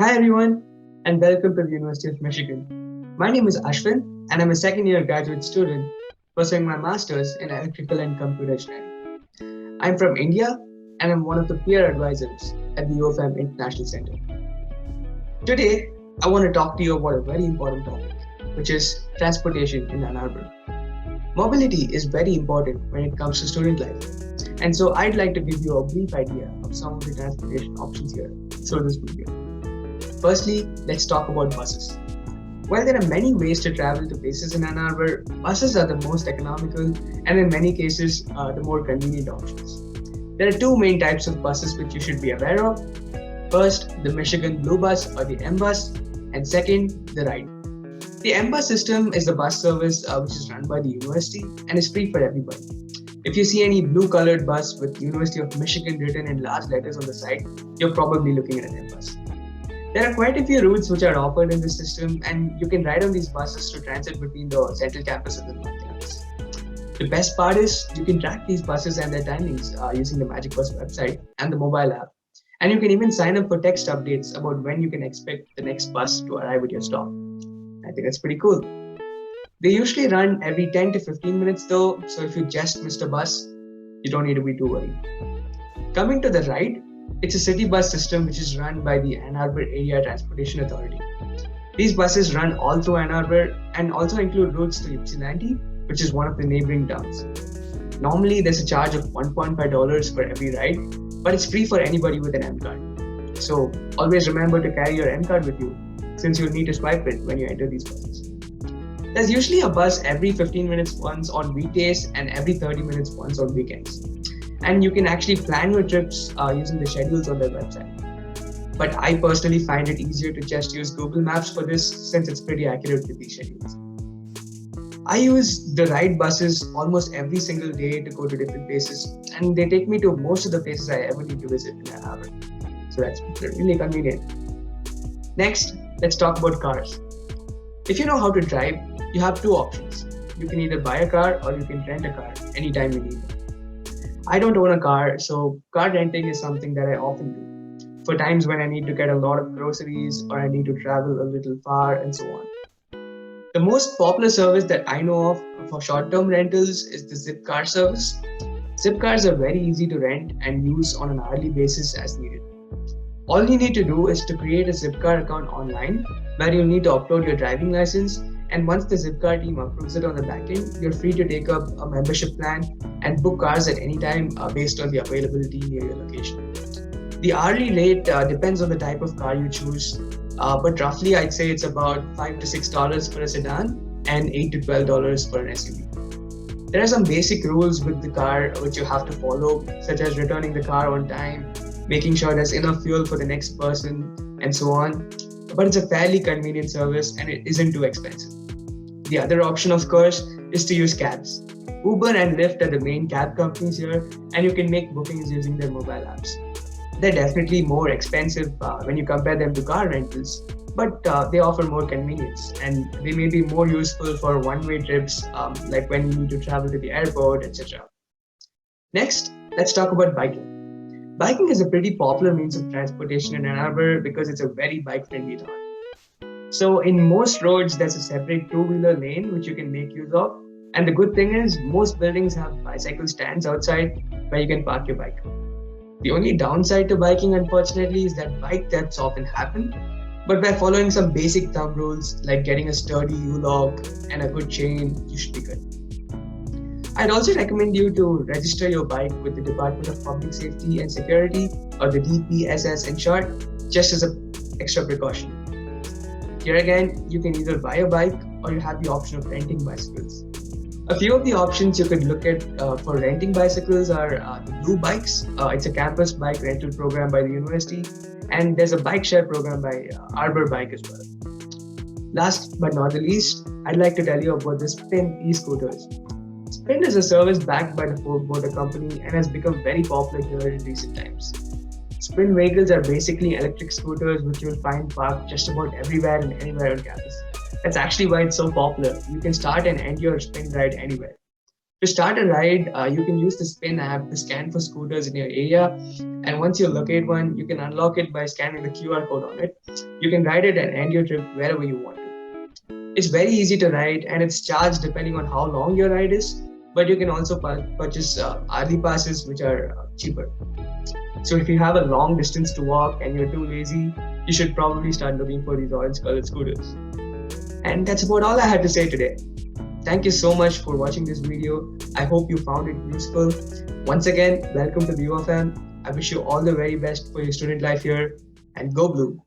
Hi everyone, and welcome to the University of Michigan. My name is Ashwin, and I'm a second year graduate student pursuing my master's in electrical and computer engineering. I'm from India, and I'm one of the peer advisors at the UFM International Center. Today, I want to talk to you about a very important topic, which is transportation in Ann Arbor. Mobility is very important when it comes to student life, and so I'd like to give you a brief idea of some of the transportation options here through this video. Firstly, let's talk about buses. While there are many ways to travel to places in Ann Arbor, buses are the most economical and in many cases the more convenient options. There are two main types of buses which you should be aware of. First, the Michigan Blue Bus or the M Bus, and second, the Ride. The M Bus system is the bus service which is run by the university and is free for everybody. If you see any blue colored bus with University of Michigan written in large letters on the side, you're probably looking at an M Bus. There are quite a few routes which are offered in this system, and you can ride on these buses to transit between the central campus and the north campus. The best part is you can track these buses and their timings using the Magic Bus website and the mobile app. And you can even sign up for text updates about when you can expect the next bus to arrive at your stop. I think that's pretty cool. They usually run every 10 to 15 minutes though, so if you just missed a bus, you don't need to be too worried. Coming to the Ride, it's a city bus system which is run by the Ann Arbor Area Transportation Authority. These buses run all through Ann Arbor and also include routes to Ypsilanti, which is one of the neighboring towns. Normally, there's a charge of $1.5 for every ride, but it's free for anybody with an M card. So always remember to carry your M card with you, since you'll need to swipe it when you enter these buses. There's usually a bus every 15 minutes once on weekdays and every 30 minutes once on weekends. And you can actually plan your trips using the schedules on their website. But I personally find it easier to just use Google Maps for this since it's pretty accurate with these schedules. I use the Ride buses almost every single day to go to different places, and they take me to most of the places I ever need to visit in Ann Arbor. So that's really convenient. Next, let's talk about cars. If you know how to drive, you have two options. You can either buy a car or you can rent a car anytime you need one. I don't own a car, so car renting is something that I often do for times when I need to get a lot of groceries or I need to travel a little far and so on. The most popular service that I know of for short-term rentals is the Zip car service. Zip cars are very easy to rent and use on an hourly basis as needed. All you need to do is to create a Zipcar account online where you'll need to upload your driving license, and once the Zipcar team approves it on the backend, you're free to take up a membership plan and book cars at any time based on the availability near your location. The hourly rate depends on the type of car you choose, but roughly I'd say it's about $5 to $6 for a sedan and $8 to $12 for an SUV. There are some basic rules with the car which you have to follow, such as returning the car on time, making sure there's enough fuel for the next person, and so on. But it's a fairly convenient service and it isn't too expensive. The other option, of course, is to use cabs. Uber and Lyft are the main cab companies here, and you can make bookings using their mobile apps. They're definitely more expensive when you compare them to car rentals, but they offer more convenience and they may be more useful for one-way trips like when you need to travel to the airport, etc. Next, let's talk about biking. Biking is a pretty popular means of transportation in Ann Arbor because it's a very bike-friendly town. So in most roads, there's a separate two-wheeler lane which you can make use of. And the good thing is most buildings have bicycle stands outside where you can park your bike. The only downside to biking, unfortunately, is that bike thefts often happen. But by following some basic thumb rules like getting a sturdy U-lock and a good chain, you should be good. I'd also recommend you to register your bike with the Department of Public Safety and Security, or the DPSS in short, just as an extra precaution. Here again, you can either buy a bike or you have the option of renting bicycles. A few of the options you could look at for renting bicycles are the Blue Bikes. It's a campus bike rental program by the university, and there's a bike share program by Arbor Bike as well. Last but not the least, I'd like to tell you about the Spin e-scooters. Spin is a service backed by the Ford Motor Company and has become very popular here in recent times. Spin vehicles are basically electric scooters which you'll find parked just about everywhere and anywhere on campus. That's actually why it's so popular. You can start and end your spin ride anywhere. To start a ride, you can use the Spin app to scan for scooters in your area. And once you locate one, you can unlock it by scanning the QR code on it. You can ride it and end your trip wherever you want to. It's very easy to ride and it's charged depending on how long your ride is. But you can also purchase hourly passes, which are cheaper. So if you have a long distance to walk and you're too lazy, you should probably start looking for these orange colored scooters. And that's about all I had to say today. Thank you so much for watching this video. I hope you found it useful. Once again, welcome to the UFM. I wish you all the very best for your student life here, and go blue.